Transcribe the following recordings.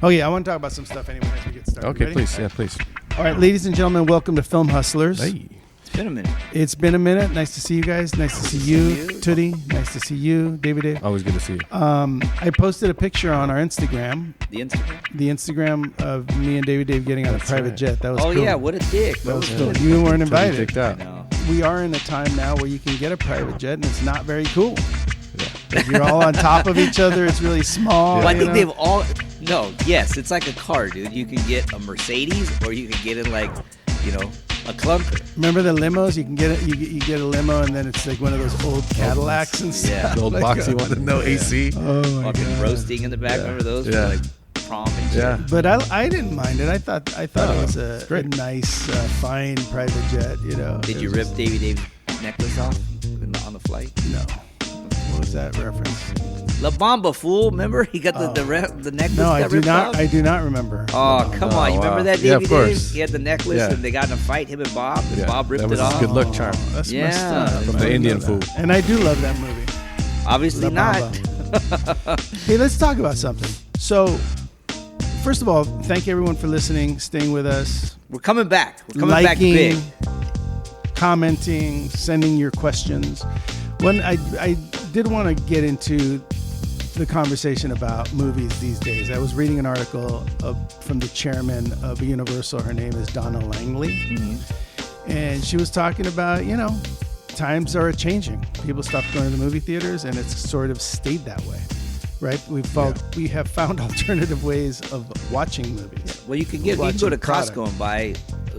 Oh, yeah. I want to talk about some stuff anyway as we get started. Okay, Ready? please. Yeah, please. All right, ladies and gentlemen, welcome to Film Hustlers. Hey. It's been a minute. It's been a minute. Nice to see you guys. Nice to see you, Tootie. Nice to see you, David Dave. Always good to see you. I posted a picture on our Instagram, The Instagram? the Instagram of me and David Dave getting on a private jet. That was Oh, cool. yeah. What a dick. That was cool. You weren't invited. Kicked I out. know. We are in a time now where you can get a private jet, and it's not very cool. Like, you're all on top of each other. It's really small. Well, I you think know? they've all. No, yes, it's like a car, dude. You can get a Mercedes, or you can get in like, a clunker. Remember the limos? You can get it. You get a limo, and then it's like one of those old Cadillacs and stuff. Yeah. The old Like, boxy one with no AC. Oh my Fucking god! roasting in the back. Yeah. Remember those? Yeah. For, like prom and shit. Yeah. But I didn't mind it. I thought it was a great. nice, fine private jet. Did you rip Davey Dave's necklace off on the flight? No. What was that reference? La Bamba, fool. Remember? He got the necklace No, I got do ripped not. off? I do not remember. Oh, come on. You wow. remember that, Yeah, Davey of Dave? course. He had the necklace, Yeah. and they got in a fight, him and Bob, and Yeah. Bob ripped That was it his off. good luck charm. That's Yeah. messed up. From From I the didn't Indian know fool. that. And I do love that movie. Obviously La not. Bamba. Hey, let's talk about something. So, first of all, thank everyone for listening, staying with us, We're coming back. We're coming back liking, big. commenting, sending your questions. When I did want to get into the conversation about movies these days. I was reading an article from the chairman of Universal. Her name is Donna Langley. Mm-hmm. And she was talking about, times are changing. People stopped going to the movie theaters, and it's sort of stayed that way, right? We have found alternative ways of watching movies. Well, you can go Watching to product. Costco and buy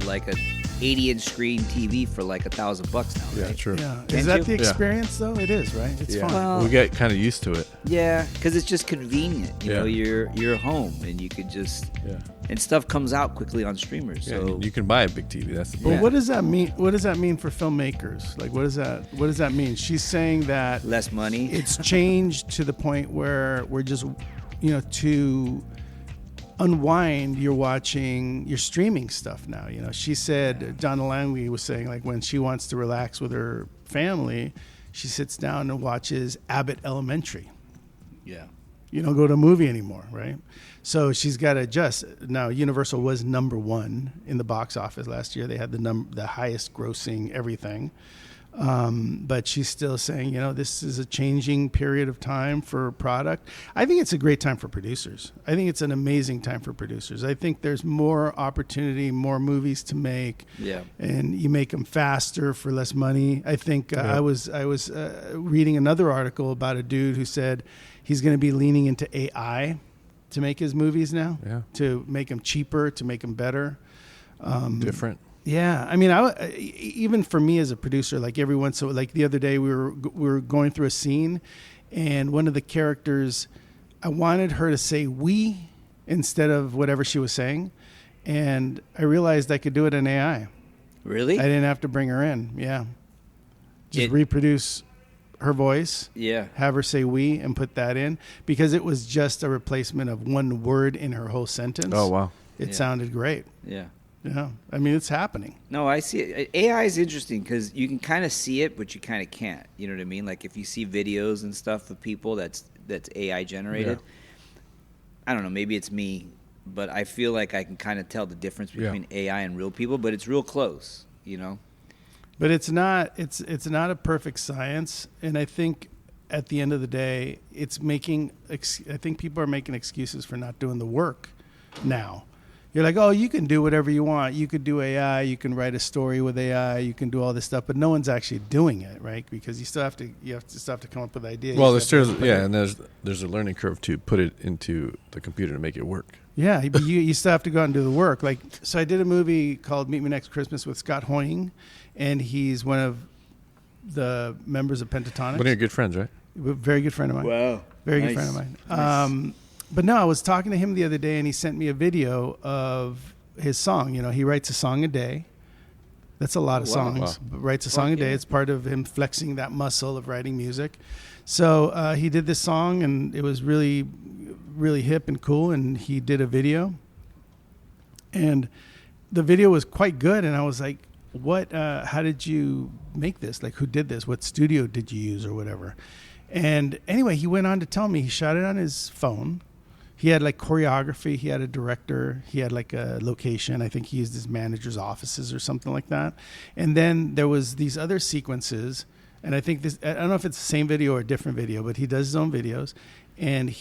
like a 80-inch screen TV for like $1,000 now, Yeah, right? true. Yeah, Can't is that you? the Yeah. experience though? It is, right? It's Yeah. fun. Well- We get kind of used to it. Yeah, because it's just convenient. You Yeah. know, you're home and you could just Yeah. and stuff comes out quickly on streamers. Yeah, So you can buy a big TV. That's the But problem. Yeah. what does that mean? What does that mean for filmmakers? Like, what does that mean? She's saying that less money. it's changed to the point where we're just, to unwind, you're streaming stuff now. She said, Donna Langley was saying, like, when she wants to relax with her family, she sits down and watches Abbott Elementary. Yeah. You don't go to a movie anymore, right? So she's got to adjust. Now, Universal was number one in the box office last year. They had the highest grossing everything. But she's still saying, this is a changing period of time for product. I think it's a great time for producers. I think it's an amazing time for producers. I think there's more opportunity, more movies to make. Yeah. And you make them faster for less money. I think I was reading another article about a dude who said he's going to be leaning into AI to make his movies now, Yeah. to make them cheaper, to make them better. Different. Yeah, I mean, even for me as a producer, like every once, like the other day, we were going through a scene, and one of the characters, I wanted her to say "we" instead of whatever she was saying, and I realized I could do it in AI. Really? I didn't have to bring her in. Yeah, just It- reproduce her voice, Yeah. have her say "we" and put that in, because it was just a replacement of one word in her whole sentence. Oh, wow. It Yeah. sounded great. Yeah. Yeah, I mean, it's happening. No, I see it. AI is interesting because you can kind of see it, but you kind of can't. You know what I mean? Like if you see videos and stuff of people that's AI generated. Yeah. I don't know. Maybe it's me, but I feel like I can kind of tell the difference between AI and real people. But it's real close. But it's not a perfect science, and I think at the end of the day, I think people are making excuses for not doing the work now. You're like, oh, you can do whatever you want. You could do AI. You can write a story with AI. You can do all this stuff, but no one's actually doing it, right? Because you still have to come up with ideas. Well, there's a learning curve to put it into the computer to make it work. Yeah, but you still have to go out and do the work. Like, so I did a movie called Meet Me Next Christmas with Scott Hoying, and he's one of the members of Pentatonics. One of your good friends, right? A very good friend of mine. Wow. Very good friend of mine. Nice. But no, I was talking to him the other day, and he sent me a video of his song. He writes a song a day. That's a lot of songs. Wow. But writes a song a day. yeah. It's part of him flexing that muscle of writing music. So he did this song, and it was really, really hip and cool. And he did a video, and the video was quite good. And I was like, "What? How did you make this? Like, who did this? What studio did you use, or whatever?" And anyway, he went on to tell me he shot it on his phone. he had like choreography. He had a director. He had like a location. I think he used his manager's offices or something like that. And then there was these other sequences. And I think I don't know if it's the same video or a different video, but he does his own videos. And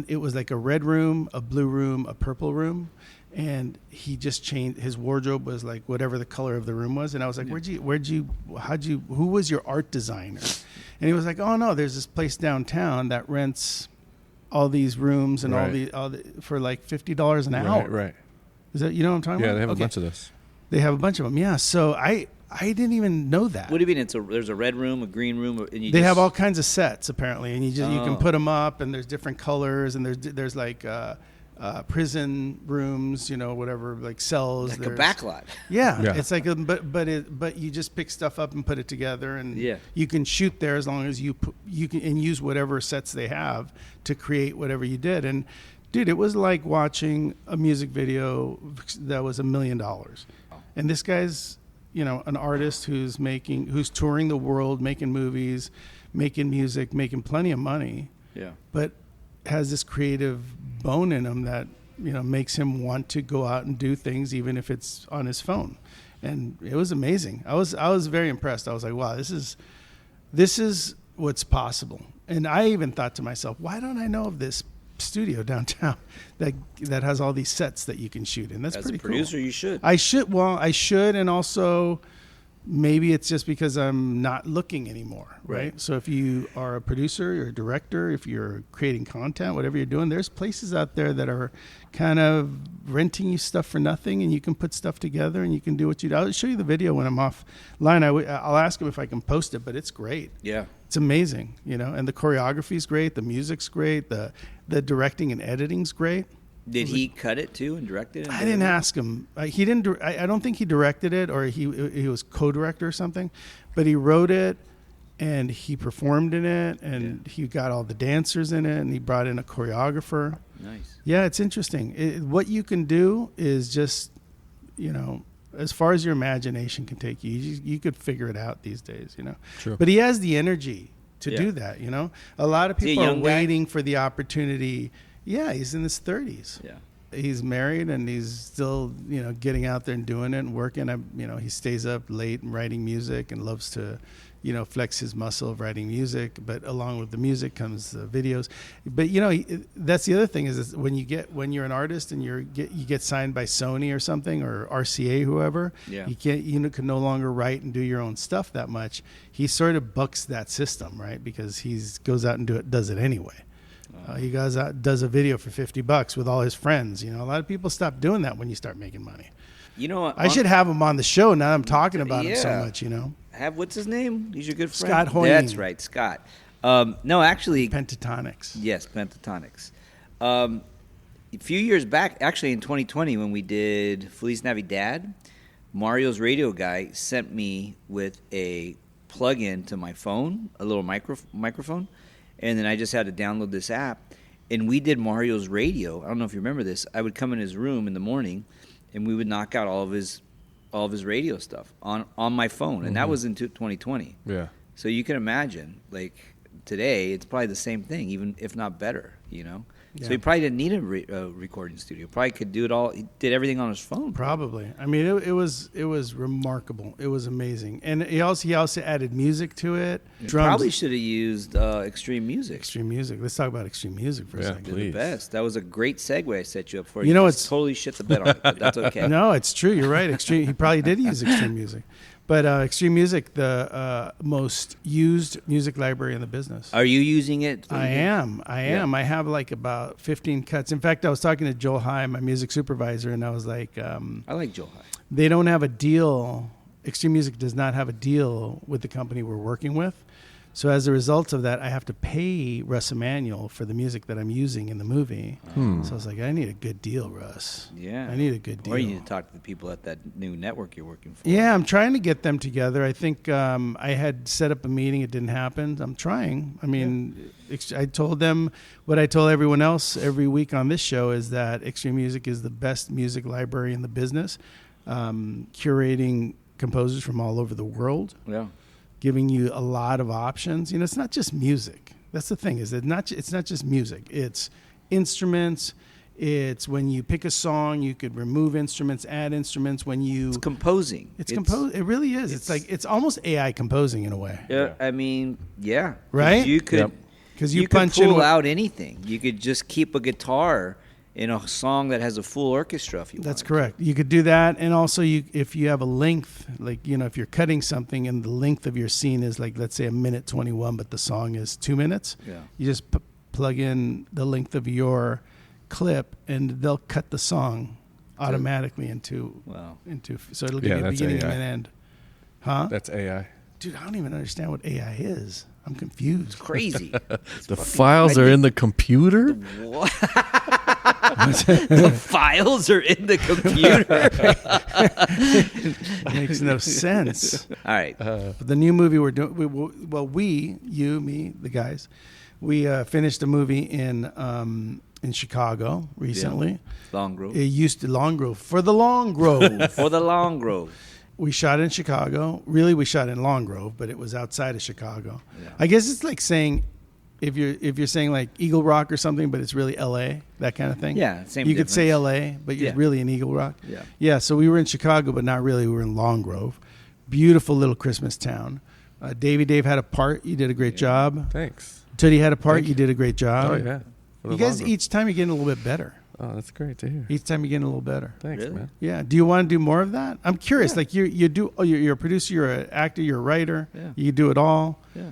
it was like a red room, a blue room, a purple room. And he just changed, his wardrobe was like whatever the color of the room was. And I was like, who was your art designer? And he was like, oh no, there's this place downtown that rents all these rooms and all the for like $50 an hour. Right. Is that, you know what I'm talking about? Yeah, they have a bunch of this. They have a bunch of them. Yeah. So I didn't even know that. What do you mean? There's a red room, a green room, and they have all kinds of sets apparently, and you can put them up, and there's different colors, and there's like prison rooms, whatever, like cells. Like a backlot. Yeah, it's like but you just pick stuff up and put it together, and you can shoot there as long as you can and use whatever sets they have to create whatever you did. And dude, it was like watching a music video that was $1 million, and this guy's an artist who's touring the world, making movies, making music, making plenty of money. Yeah. But has this creative bone in him that, makes him want to go out and do things, even if it's on his phone. And it was amazing. I was very impressed. I was like, wow, this is what's possible. And I even thought to myself, why don't I know of this studio downtown that has all these sets that you can shoot in? That's pretty cool. As a producer, you should. I should, and also maybe it's just because I'm not looking anymore, right? So if you are a producer, you're a director, if you're creating content, whatever you're doing, there's places out there that are kind of renting you stuff for nothing, and you can put stuff together and you can do what you do. I'll show you the video when I'm offline. I'll ask him if I can post it, but it's great. Yeah. It's amazing, and the choreography's great, the music's great, the directing and editing's great. Did he cut it too and direct it? I didn't ask him. He didn't. I don't think he directed it, or he was co-director or something. But he wrote it, and he performed in it, and he got all the dancers in it, and he brought in a choreographer. Nice. Yeah, it's interesting. What you can do is just, as far as your imagination can take you, you could figure it out these days. Sure. But he has the energy to do that. A lot of people are waiting for the opportunity. Yeah, he's in his 30s. Yeah, he's married and he's still, getting out there and doing it and working. He stays up late and writing music and loves to, flex his muscle of writing music. But along with the music comes the videos. But that's the other thing is when you're an artist and you get signed by Sony or something or RCA, whoever. Yeah. You can no longer write and do your own stuff that much. He sort of bucks that system, right? Because he goes out and does it anyway. He goes out, does a video for $50 with all his friends. A lot of people stop doing that when you start making money. I should have him on the show now. I'm talking about him so much. What's his name? He's your good friend. Scott Hoying. That's right, Scott. No, actually, Pentatonics. Yes, Pentatonics. A few years back, actually in 2020, when we did Feliz Navidad, Mario's radio guy sent me with a plug-in to my phone, a little microphone. And then I just had to download this app, and we did Mario's radio. I don't know if you remember this. I would come in his room in the morning, and we would knock out all of his radio stuff on my phone, and that was in 2020. Yeah. So you can imagine, like today, it's probably the same thing, even if not better. Yeah. So he probably didn't need a recording studio. Probably could do it all. He did everything on his phone. Probably. I mean, it was remarkable. It was amazing, and he also added music to it. Drums. Probably should have used Extreme Music. Extreme Music. Let's talk about Extreme Music for a second. They're the best. That was a great segue I set you up for. It's totally shit the bed on it, but that's okay. No, it's true. You're right. He probably did use Extreme Music. But Extreme Music, the most used music library in the business. Are you using it? I am. Yeah. I have like about 15 cuts. In fact, I was talking to Joel High, my music supervisor, and I was like... I like Joel High. They don't have a deal. Extreme Music does not have a deal with the company we're working with. So as a result of that, I have to pay Russ Emanuel for the music that I'm using in the movie. So I was like, I need a good deal, Russ. Yeah. I need a good deal. Or you need to talk to the people at that new network you're working for. Yeah, I'm trying to get them together. I think I had set up a meeting. It didn't happen. I'm trying. I mean, I told them what I told everyone else every week on this show is that Extreme Music is the best music library in the business, curating composers from all over the world. Yeah. Giving you a lot of options. It's not just music. That's the thing. It's not just music. It's instruments. It's when you pick a song, you could remove instruments, add instruments. When you It's composing. It really is. It's like it's almost AI composing in a way, Yeah, I mean, yeah. Right? You could Yep. because you you could punch pull in. out anything. You could just keep a guitar in a song that has a full orchestra if you want. That's correct. You could do that, and also if you have a length, like if you're cutting something and the length of your scene is like, let's say, 1:21, but the song is 2 minutes. Yeah. You just plug in the length of your clip, and they'll cut the song automatically into Wow. so it'll give Yeah, you a that's beginning AI. and an end. Huh? That's AI. Dude, I don't even understand what AI is. I'm confused. Crazy. The files are in the computer. What? The files are in the computer. Makes no sense. All right. But the new movie we're doing, you, me, the guys, we finished a movie in Chicago recently. Long Grove. It used to Long Grove for the Long Grove. For the Long Grove. We shot in Chicago. Really, we shot in Long Grove, but it was outside of Chicago. Yeah. I guess it's like saying if you're saying like Eagle Rock or something, but it's really L.A. that kind of thing. Yeah, same You could say difference. L.A., but you're Yeah. really in Eagle Rock. Yeah. Yeah. So we were in Chicago, but not really. We were in Long Grove. Beautiful little Christmas town. Dave had a part. You did a great job. Thanks. Tootie had a part. Thank You did a great job. Oh yeah. For You the guys, longer. each time you're getting a little bit better. Oh, that's great to hear. Each time you're getting a little better. Thanks, Really? man. Yeah. Do you want to do more of that? I'm curious. Yeah. Like you do. Oh, you're a producer. You're an actor. You're a writer. Yeah. You do it all. Yeah.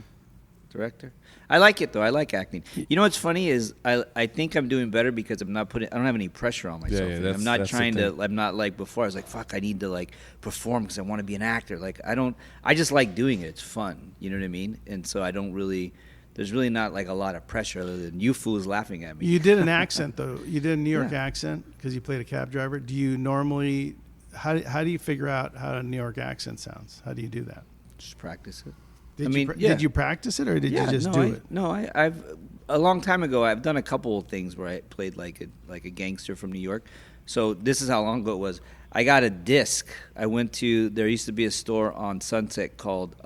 Director. I like it though. I like acting. You know what's funny is I think I'm doing better because I don't have any pressure on myself. yeah, I'm that's- not that's the trying to. thing. I'm not like before. I was like, fuck, I need to like perform because I want to be an actor. Like I just like doing it. It's fun. You know what I mean? And so I don't really. There's really not like a lot of pressure other than you fools laughing at me. You did an accent though. You did a New York Yeah. accent because you played a cab driver. Do you normally? How do you figure out how a New York accent sounds? How do you do that? Just practice it. Did you practice it or did you just do it? No, I've a long time ago. I've done a couple of things where I played like a gangster from New York. So this is how long ago it was. I got a disc. I went to there used to be a store on Sunset called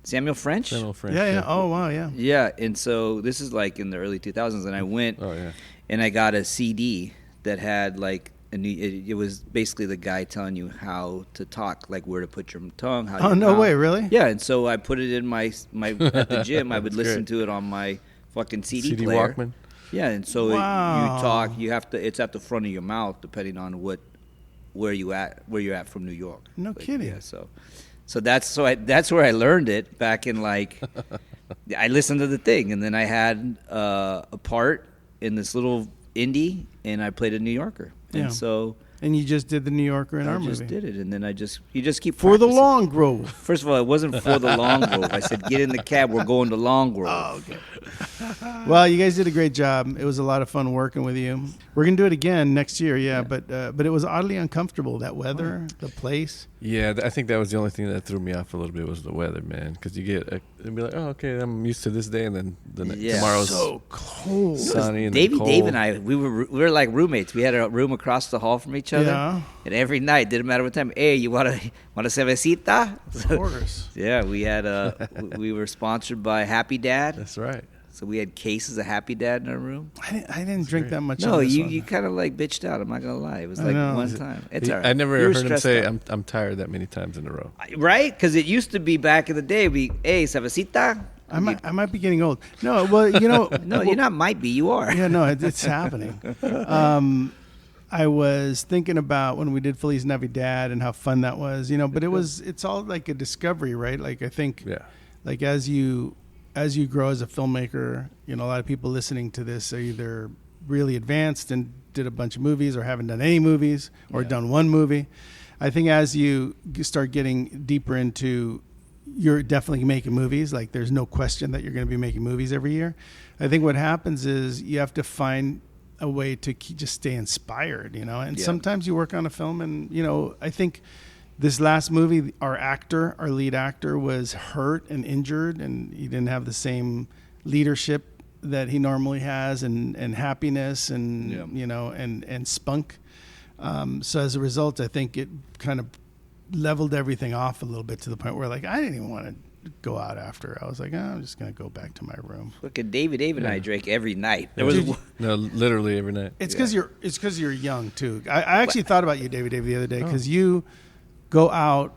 Samuel French. Samuel French. Yeah. Oh wow. Yeah. Yeah, and so this is like in the early 2000s, and I went Oh yeah. and I got a CD that had like it was basically the guy telling you how to talk, like where to put your tongue. How Oh your no mouth. way. Really? Yeah, and so I put it in my at the gym. I would That's listen great. to it on my fucking CD, CD player. Walkman. Yeah, and so Wow. you talk. You have to. It's at the front of your mouth, depending on where you're at from New York. No kidding. Yeah, so that's where I learned it back in like. I listened to the thing, and then I had a part in this little indie, and I played a New Yorker, Yeah. and so And you just did the New Yorker in I our just movie did it, and then you just keep for the practicing. Long Grove. First of all, it wasn't for the Long Grove. I said, get in the cab. We're going to Long Grove. Oh, okay. Well, you guys did a great job. It was a lot of fun working with you. We're gonna do it again next year, yeah. But it was oddly uncomfortable. That weather, the place. Yeah, I think that was the only thing that threw me off a little bit was the weather, man. Because you it'd be like, oh, okay, I'm used to this day, and then Yeah. tomorrow's So cold. sunny and Dave cold. and I, we were like roommates. We had a room across the hall from each other, Yeah. and every night, didn't matter what time. Hey, you want a cervecita? Of course. Yeah, we had we were sponsored by Happy Dad, That's right. so we had cases of Happy Dad in our room. I didn't drink that much. No, on this you one. you kind of like bitched out. I'm not gonna lie. It was I like know. one time. It's all right. I never You were heard him stressed say, out. I'm tired that many times in a row. Right? Because it used to be back in the day. Hey, cervecita. I might be getting old. No, well, you know. No, you're not. Might be. You are. Yeah, no, it's happening. I was thinking about when we did Feliz Navidad and how fun that was, but it's all like a discovery, right? Like I think Yeah. like as you grow as a filmmaker, a lot of people listening to this are either really advanced and did a bunch of movies or haven't done any movies or done one movie. I think as you start getting deeper into, you're definitely making movies. Like there's no question that you're going to be making movies every year. I think what happens is you have to find a way to just stay inspired, and sometimes you work on a film and, I think this last movie, our lead actor was hurt and injured and he didn't have the same leadership that he normally has and happiness and, and spunk. So as a result, I think it kind of leveled everything off a little bit to the point where like, I didn't even want to go out after. I was like, I'm just gonna go back to my room. Look at David and I drank every night. There Dude, was No, literally every night. It's because you're young too. I actually thought about you, David, the other day, because you go out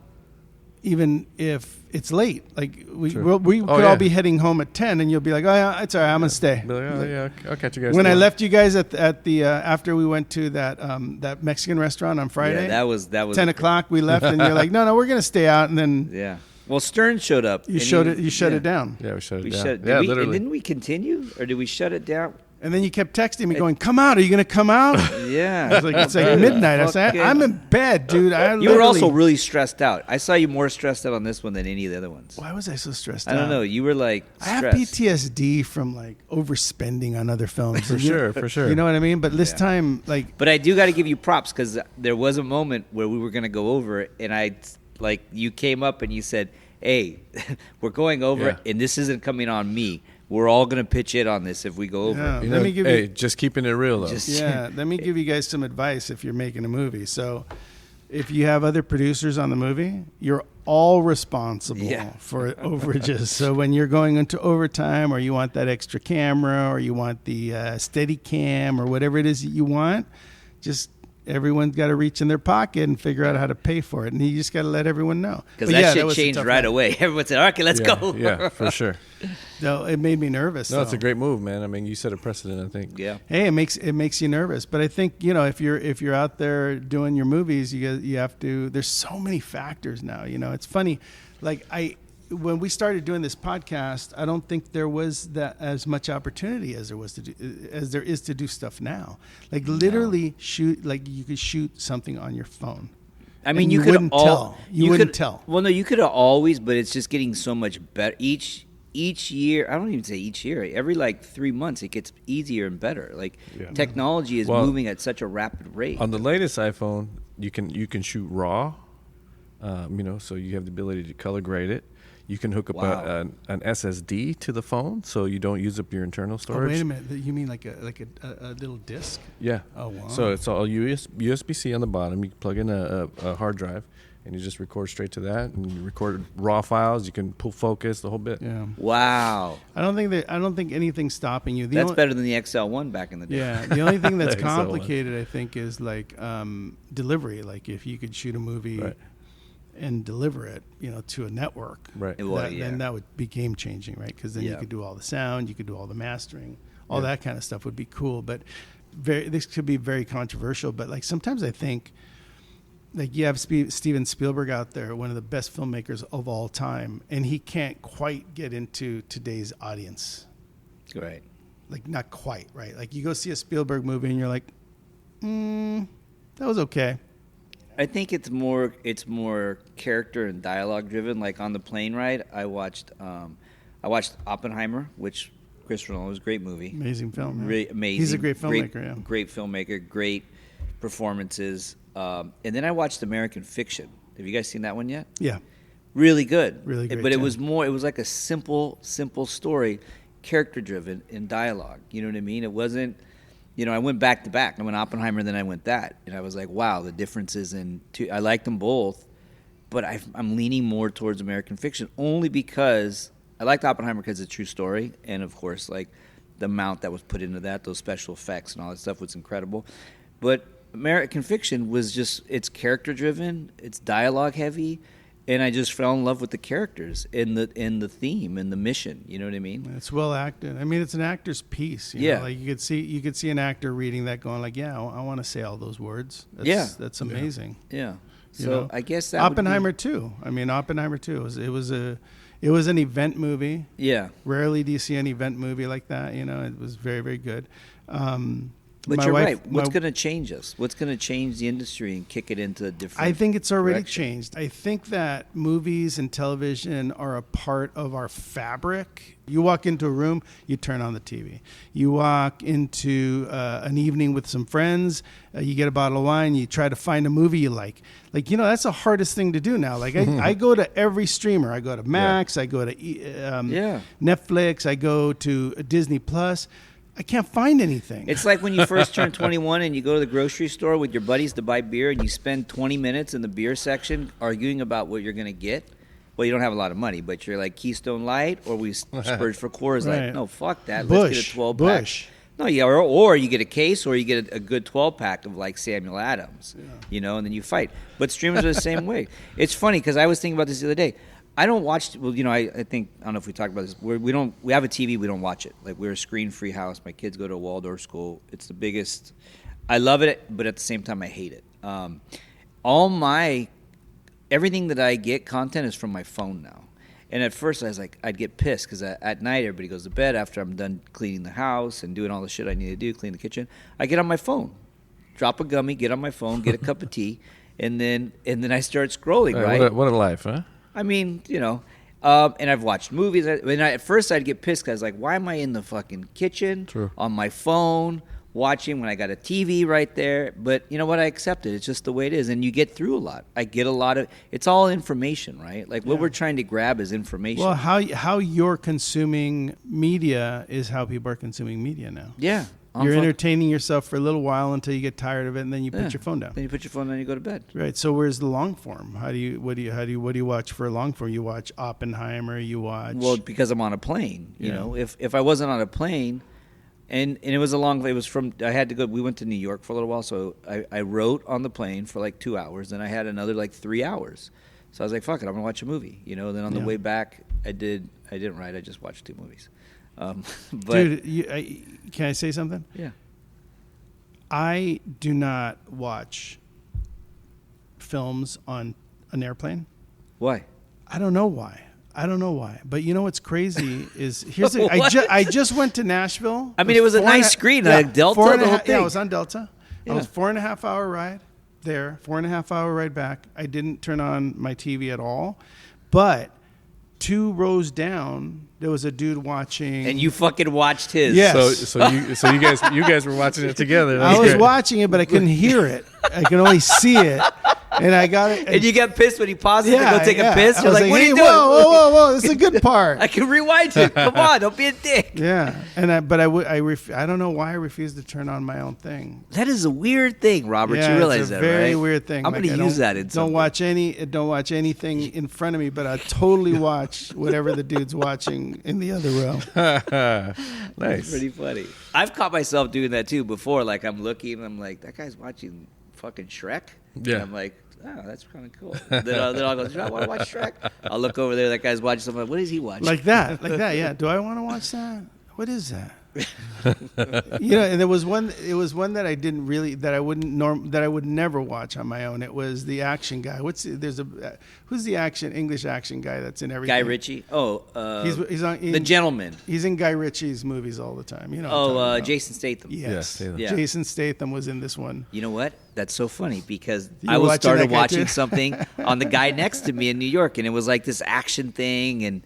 even if it's late. Like we True. could all be heading home at 10, and you'll be like, oh yeah, it's all right, I'm gonna stay. Be like, oh, yeah, I'll catch you guys. When I tomorrow. left you guys at the after we went to that Mexican restaurant on Friday, that was 10 o'clock. We left, and you're like, no, we're gonna stay out, and then Yeah. Well, Stern showed up. you and shut he- it. You shut yeah. it down, Yeah, we shut it We down. shut. yeah, And literally. didn't we continue, or did we shut it down? and then you kept texting me, going, "Come out? Are you gonna come out?" Yeah. It's like midnight. I said, "I'm in bed, dude." You were also really stressed out. I saw you more stressed out on this one than any of the other ones. Why was I so stressed I out? don't know. You were like I have stressed. PTSD from like overspending on other films. For sure. You know what I mean? But this Yeah. time, like, But I do got to give you props because there was a moment where we were going to go over it, and you came up and you said, "Hey, we're going over it, Yeah. and this isn't coming on me. We're all going to pitch it on this if we go over Yeah. it." You Let know, me give hey, you- just keeping it real though. Just- yeah, let me give you guys some advice if you're making a movie. So, if you have other producers on the movie, you're all responsible Yeah. for overages. So when you're going into overtime, or you want that extra camera, or you want the steady cam, or whatever it is that you want, just everyone's got to reach in their pocket and figure out how to pay for it, and you just got to let everyone know. Because But that shit was a changed tough right night. away. Everyone said, "Okay, let's yeah, go." yeah, for sure. No, it made me nervous. No, it's though. a great move, man. I mean, you set a precedent, I think. Yeah. Hey, it makes you nervous, but I think if you're out there doing your movies, you have to. There's so many factors now. It's funny, like when we started doing this podcast, I don't think there was that as much opportunity as there is to do stuff now. Like literally shoot, like you could shoot something on your phone. I mean, And you you could wouldn't tell. You wouldn't tell. Well, no, you could have always, but it's just getting so much better each year. I don't even say each year. Every like 3 months, it gets easier and better. Like Yeah. technology is Well, moving at such a rapid rate. On the latest iPhone, you can shoot RAW. So you have the ability to color grade it. You can hook up Wow. an SSD to the phone, so you don't use up your internal Oh, storage. wait a minute. You mean like a little disc? Yeah. Oh, wow. So it's all USB-C on the bottom. You plug in a hard drive, and you just record straight to that. And you record raw files. You can pull focus, the whole bit. Yeah. Wow, I don't think anything's stopping you. The that's only- better than the XL1 back in the day. Yeah, the only thing that's Thanks, that one. complicated, I think, is like delivery. Like if you could shoot a movie Right. and deliver it, to a network, Right. Well, yeah. then that would be game changing, right? Because then you Yeah. could do all the sound, you could do all the mastering, all Yeah. that kind of stuff would be cool. But this could be very controversial. But like sometimes I think, like you have Steven Spielberg out there, one of the best filmmakers of all time, and he can't quite get into today's audience. Right. Like not quite, right? Like you go see a Spielberg movie and you're like, that was okay. I think it's more character and dialogue driven. Like on the plane ride, I watched Oppenheimer, which Christopher Nolan was a great movie. Amazing film. Yeah. Really amazing. He's a great filmmaker. Yeah. Great filmmaker. Great performances. And then I watched American Fiction. Have you guys seen that one yet? Yeah. Really good. Really great, But it too. was more. It was like a simple story, character driven in dialogue. You know what I mean? It wasn't. I went back to back. I went Oppenheimer, then I went that, and I was like, wow, the differences in two. I like them both, but I'm leaning more towards American Fiction only because I liked Oppenheimer because it's a true story, and of course, like the amount that was put into that, those special effects and all that stuff was incredible. But American Fiction was just it's character driven, it's dialogue heavy, and I just fell in love with the characters and the theme and the mission. You know what I mean? It's well acted. I mean, it's an actor's piece. Yeah. Like you could see an actor reading that, going like, "Yeah, I want to say all those words." That's amazing. Yeah. You So know? I guess that would be- Oppenheimer too. I mean, Oppenheimer too. It was an event movie. Yeah. Rarely do you see an event movie like that. It was very, very good. But My you're wife- right. What's my- going to change us? What's going to change the industry and kick it into a different I think it's already direction? changed. I think that movies and television are a part of our fabric. You walk into a room, you turn on the TV. You walk into an evening with some friends, you get a bottle of wine, you try to find a movie you like. Like, that's the hardest thing to do now. Like, I go to every streamer. I go to Max, I go to Netflix, I go to Disney Plus. I can't find anything. It's like when you first turn 21 and you go to the grocery store with your buddies to buy beer and you spend 20 minutes in the beer section arguing about what you're going to get. well, you don't have a lot of money, but you're like Keystone Light, or we splurge for Coors Light. Right. No, fuck that. Let's get a 12 pack. Bush. No, yeah, or you get a case, or you get a good 12 pack of like Samuel Adams, you know, and then you fight. But streamers are the same way. It's funny because I was thinking about this the other day. I don't watch. Well, you know, I think I don't know if we talked about this. We have a TV. We don't watch it. Like, we're a screen-free house. My kids go to a Waldorf school. It's the biggest. I love it, but at the same time, I hate it. Everything that I get content is from my phone now. And at first, I was like, I'd get pissed because at night everybody goes to bed after I'm done cleaning the house and doing all the shit I need to do, clean the kitchen. I get on my phone, drop a gummy, get on my phone, get a cup of tea, and then I start scrolling. Right? What a life, huh? I mean, you know, and I've watched movies. At first, I'd get pissed because I was like, why am I in the fucking kitchen True. on my phone watching when I got a TV right there? But you know what? I accept it. It's just the way it is. And you get through a lot. I get a lot of, it's all information, right? Like what we're trying to grab is information. Well, how you're consuming media is how people are consuming media now. Yeah. You're entertaining yourself for a little while until you get tired of it, and then you put your phone down. Then you put your phone down and you go to bed. Right. So where's the long form? What do you watch for a long form? You watch Oppenheimer. You watch. Well, because I'm on a plane. You know, if I wasn't on a plane, and it was I had to go. We went to New York for a little while, so I wrote on the plane for like 2 hours, and I had another like 3 hours. So I was like, fuck it, I'm gonna watch a movie. You know. Then on the way back, I didn't write. I just watched 2 movies. But dude, can I say something? Yeah. I do not watch films on an airplane. Why? I don't know why. But you know what's crazy is I just went to Nashville. I mean, it was a nice screen, like Delta, the whole thing. Yeah, I was on Delta. Yeah. I was 4.5 hour ride there, 4.5 hour ride back. I didn't turn on my TV at all, but 2 rows down, there was a dude watching. And you fucking watched his. Yes. So you guys were watching it together. I was watching it, but I couldn't hear it. I could only see it. And I got it. And you got pissed when he paused it to go take a piss? I You're was like, what are you doing? Whoa, this is a good part. I can rewind it. Come on, don't be a dick. Yeah. And I don't know why I refused to turn on my own thing. That is a weird thing, Robert. Yeah, you realize it's a that, very right? weird thing. I'm going to use that in Don't something. watch anything in front of me, but I totally watch whatever the dude's watching in the other row. Nice. Pretty funny. I've caught myself doing that too before. Like I'm looking and I'm like, that guy's watching fucking Shrek. Yeah. And I'm like, oh, that's kind of cool. Then I'll go, do I want to watch Shrek? I'll look over there. That guy's watching something. What is he watching? Like that. Yeah. Do I want to watch that? What is that? And there was one. It was one that I didn't really. That I would never watch on my own. It was the action guy. Who's the English action guy that's in everything? Guy Ritchie. Oh, he's on The Gentleman. He's in Guy Ritchie's movies all the time. You know. What I'm talking about. Jason Statham. Yes. Yeah, Statham. Yeah. Jason Statham was in this one. You know what? That's so funny because You I watching that started guy watching too? something on the guy next to me in New York, and it was like this action thing, and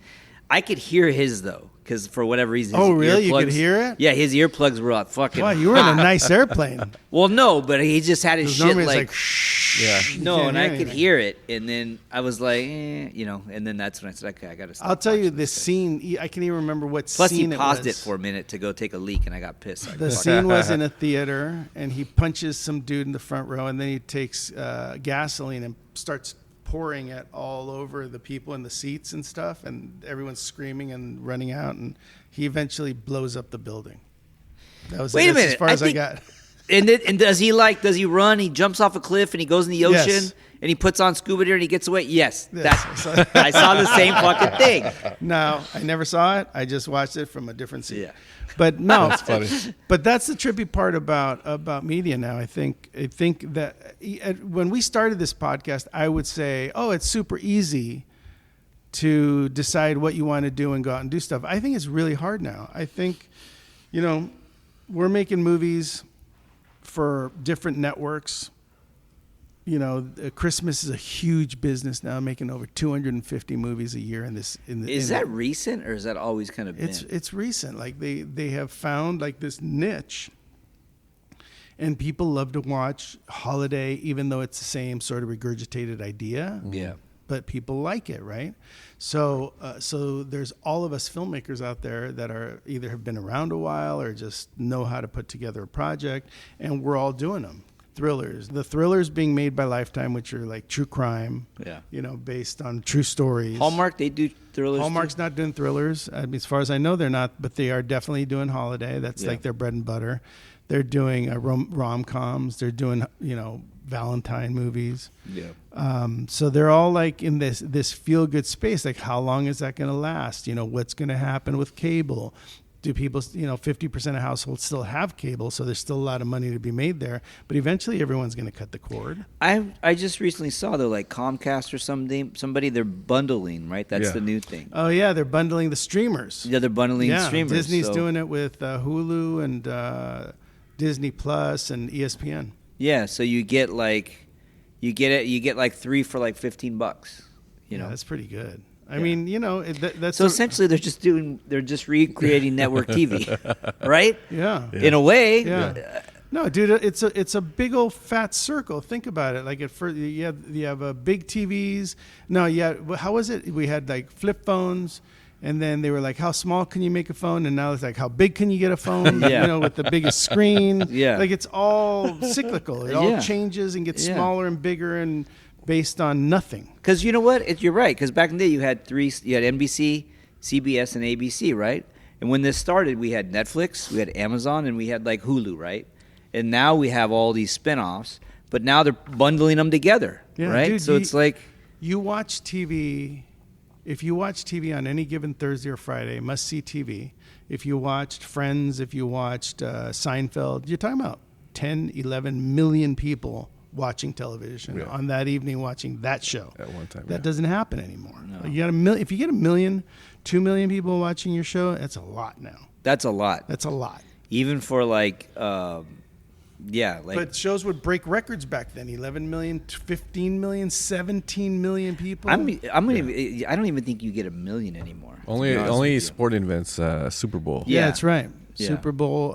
I could hear his though, because for whatever reason. Oh, his really? You could earplugs- hear it? Yeah, his earplugs were out fucking. Wow, you were in a nice airplane. Well, no, but he just had his 'Cause shit normally like. it's like shh. Yeah. You No, can't and hear I could anything. hear it, and then I was like, and then that's when I said, okay, I got to stop. I'll tell you watching this scene. I can't even remember what Plus, scene he paused it it was. for a minute to go take a leak, and I got pissed. The scene was in a theater, and he punches some dude in the front row, and then he takes gasoline and starts pouring it all over the people in the seats and stuff, and everyone's screaming and running out, and he eventually blows up the building. That was Wait a that's minute, as far I as I think- got. And does he run? He jumps off a cliff and he goes in the ocean Yes. and he puts on scuba gear and he gets away. Yes, Yes. I saw the same fucking thing. No, I never saw it. I just watched it from a different seat. Yeah. But no, That's funny. But that's the trippy part about media now. I think that when we started this podcast, I would say, oh, it's super easy to decide what you want to do and go out and do stuff. I think it's really hard now. I think, we're making movies for different networks. Christmas is a huge business now, making over 250 movies a year in this. Is that recent or is that always kind of been? It's recent. Like they have found like this niche, and people love to watch holiday, even though it's the same sort of regurgitated idea. Yeah. But people like it, right? So there's all of us filmmakers out there that are either have been around a while or just know how to put together a project, and we're all doing them. thrillers. The thrillers being made by Lifetime, which are like true crime, Yeah. based on true stories. Hallmark, they do thrillers. Hallmark's too? not doing thrillers. I mean, as far as I know, they're not, but they are definitely doing holiday. That's Yeah. like their bread and butter. They're doing rom-coms. They're doing, Valentine movies. Yeah. So they're all like in this feel-good space. Like, how long is that going to last? What's going to happen with cable? Do people, 50% of households still have cable, so there's still a lot of money to be made there. But eventually, everyone's going to cut the cord. I just recently saw though, like Comcast or somebody they're bundling, right? That's Yeah. the new thing. Oh yeah, they're bundling the streamers. Yeah, they're bundling streamers. Disney's so- doing it with Hulu and Disney Plus and ESPN. Yeah, so you get like 3 for like $15. Yeah, that's pretty good. I Yeah. mean, that's So essentially, they're just recreating network TV, right? yeah. In a way, Yeah. No, dude, it's a big old fat circle. Think about it. Like at first, you have big TVs. No, yeah. How was it? We had like flip phones, and then they were like, "How small can you make a phone?" And now it's like, "How big can you get a phone?" Yeah. With the biggest screen. Yeah. Like it's all cyclical. It all Yeah. changes and gets Yeah. smaller and bigger and based on nothing. Because you know what? You're right. Because back in the day, you had NBC, CBS, and ABC, right? And when this started, we had Netflix, we had Amazon, and we had like Hulu, right? And now we have all these spin-offs, but now they're bundling them together, Yeah, right? dude, So it's like, You watch TV. If you watch TV on any given Thursday or Friday, must see TV. If you watched Friends, if you watched Seinfeld, you're talking about 10, 11 million people watching television on that evening, watching that show. At one time, That yeah. doesn't happen anymore. No. You got if you get 1 million, 2 million people watching your show, that's a lot now. that's a lot. That's a lot. Even for like, But shows would break records back then. 11 million, 15 million, 17 million people. I don't even think you get 1 million anymore. to Only be honest only with you. sporting events, Super Bowl. Yeah, Yeah. that's right. Yeah. Super Bowl,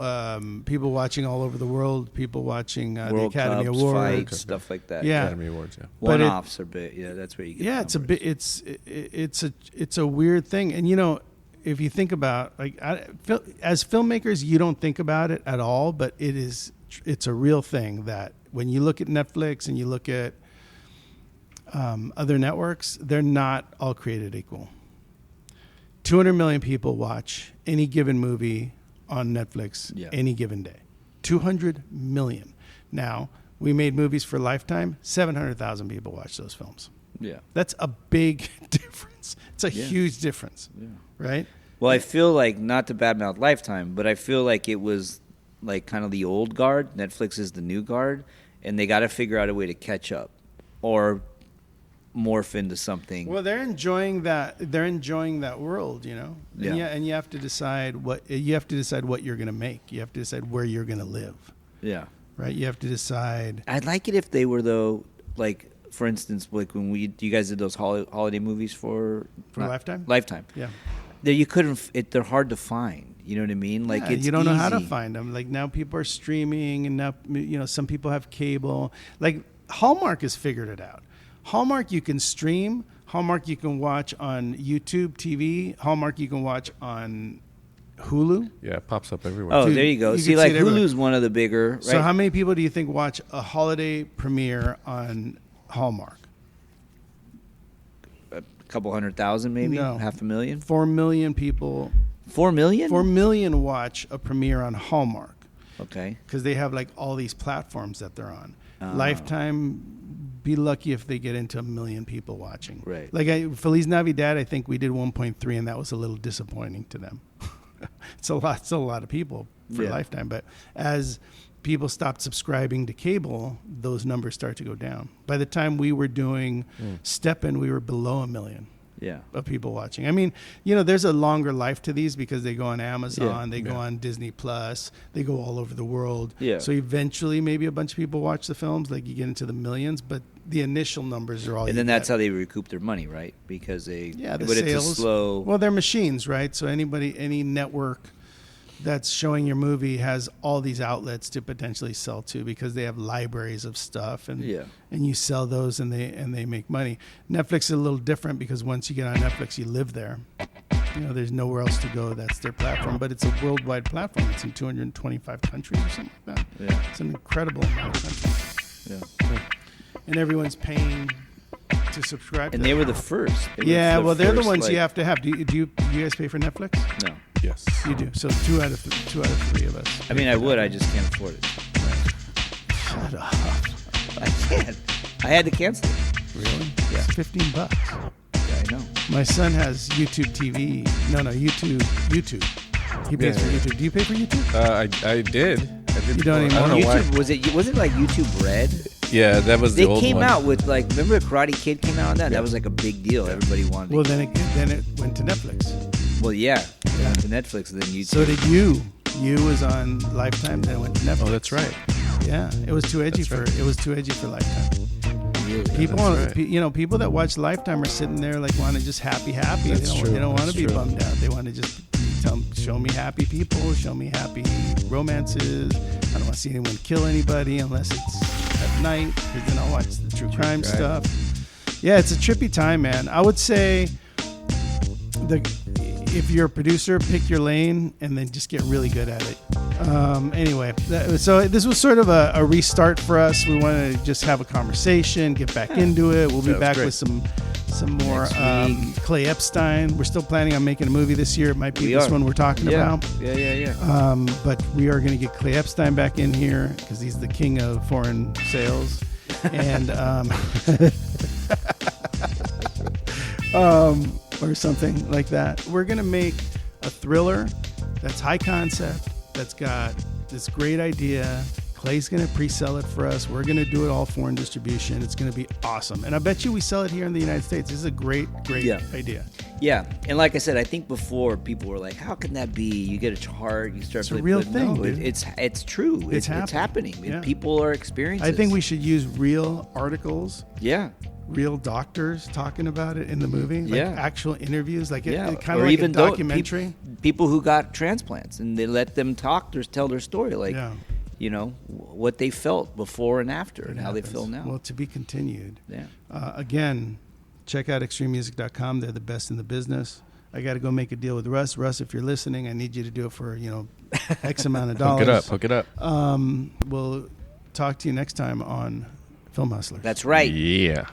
people watching all over the world, people watching the World Academy Cups, Awards. fights, stuff like that. Yeah. Academy Awards. Yeah. But it- One-offs are big. Yeah, that's where you get. Yeah, the it's a numbers. bit. It's a weird thing, and if you think about as filmmakers, you don't think about it at all, but it's a real thing that when you look at Netflix and you look at other networks, they're not all created equal. 200 million people watch any given movie on Netflix any given day. 200 million. Now, we made movies for Lifetime. 700,000 people watch those films. Yeah. That's a big difference. It's a Yeah. huge difference, right? Well, I feel like, not to badmouth Lifetime, but I feel like it was like kind of the old guard. Netflix is the new guard, and they got to figure out a way to catch up or morph into something. Well, they're enjoying that. They're enjoying that world, Yeah. And you have to decide what you're going to make. You have to decide where you're going to live, Yeah. right? You have to decide. I'd like it if they were, though, like, for instance, like when you guys did those holiday movies for Lifetime? Lifetime. Yeah. There you couldn't. They're hard to find. You know what I mean? Like Yeah, it's you don't know how to easy. find them. Like now people are streaming, and now some people have cable. Like Hallmark has figured it out. Hallmark you can stream. Hallmark you can watch on YouTube TV. Hallmark you can watch on Hulu. Yeah, it pops up everywhere. Oh, Dude, there you go. you See, can like see it everywhere. Hulu's one of the bigger. Right? So how many people do you think watch a holiday premiere on Hallmark? A couple 100,000, maybe No. 500,000. 4 million people. 4 million. 4 million watch a premiere on Hallmark Okay. because they have like all these platforms that they're on. Oh. Lifetime, be lucky if they get into 1 million people watching. Right. Like Feliz Navidad, I think we did 1.3, and that was a little disappointing to them. It's still a lot of people for Yeah. Lifetime, but as people stopped subscribing to cable, those numbers start to go down. By the time we were doing Steppen, we were below 1 million Yeah. of people watching. I mean, there's a longer life to these because they go on Amazon, Yeah. they go on Disney Plus, they go all over the world. Yeah. So eventually, maybe a bunch of people watch the films, like you get into the millions, but the initial numbers are all. And then that's how they recoup their money, right? Because the but sales. it's a slow. Well, they're machines, right? So any network that's showing your movie has all these outlets to potentially sell to because they have libraries of stuff, and Yeah. and you sell those and they make money. Netflix is a little different because once you get on Netflix, you live there. there's nowhere else to go. That's their platform, but it's a worldwide platform. It's in 225 countries or something like that. Yeah. It's an incredible amount of countries. Yeah. And everyone's paying to subscribe. And to they that. were the first. Yeah, well, they're the first, ones like- you have to have. Do you guys pay for Netflix? No. Yes. You do. So two out of three of us. I mean, I would. I just can't afford it. Shut up. I can't. I had to cancel it. Really? Yeah. It's $15. Yeah, I know. My son has YouTube TV. No, YouTube. He pays for Yeah. YouTube. Do you pay for YouTube? I did. I did. You don't before. I don't know why. YouTube was it like YouTube Red? Yeah, that was the They old came one. out with like, remember Karate Kid came out on that? That was like a big deal. Everybody wanted. Well, then it went to Netflix. Well, yeah. Yeah. To Netflix and then YouTube. So did you. You was on Lifetime, then it went to Netflix. Oh, that's right. Yeah, it was too edgy That's it was too edgy for Lifetime. Really? People, that's right. people that watch Lifetime are sitting there like want to just happy. That's true. They don't want That's to be true. bummed out. They want to just show me happy people, show me happy romances. I don't want to see anyone kill anybody unless it's at night, because then I'll watch the true crime stuff. Yeah, it's a trippy time, man. I would say if you're a producer, pick your lane and then just get really good at it. Anyway, so this was sort of a restart for us. We wanted to just have a conversation, get back into it. We'll be That was back great. with some more Next week. Clay Epstein. We're still planning on making a movie this year. It might be We this are. one we're talking Yeah. about. Yeah. But we are going to get Clay Epstein back in here because he's the king of foreign sales. And or something like that. We're going to make a thriller that's high concept, that's got this great idea. Clay's going to pre-sell it for us. We're going to do it all foreign distribution. It's going to be awesome. And I bet you we sell it here in the United States. This is a great Yeah. idea. Yeah. And like I said, I think before people were like, how can that be? You get a chart, you start It's a real thing, No, dude. it's true. It's happening. Yeah. People are experiencing I think we should use real articles, Yeah. real doctors talking about it in the movie, like Yeah. actual interviews, like Yeah. kind of Or like even a though documentary. people who got transplants and they let them tell their story. Like, Yeah. what they felt before and after and It how they happens. feel now. Well, to be continued. Yeah. Again, check out extrememusic.com. They're the best in the business. I got to go make a deal with Russ. Russ, if you're listening, I need you to do it for, X amount of dollars. Hook it up. We'll talk to you next time on Film Hustlers. That's right. Yeah.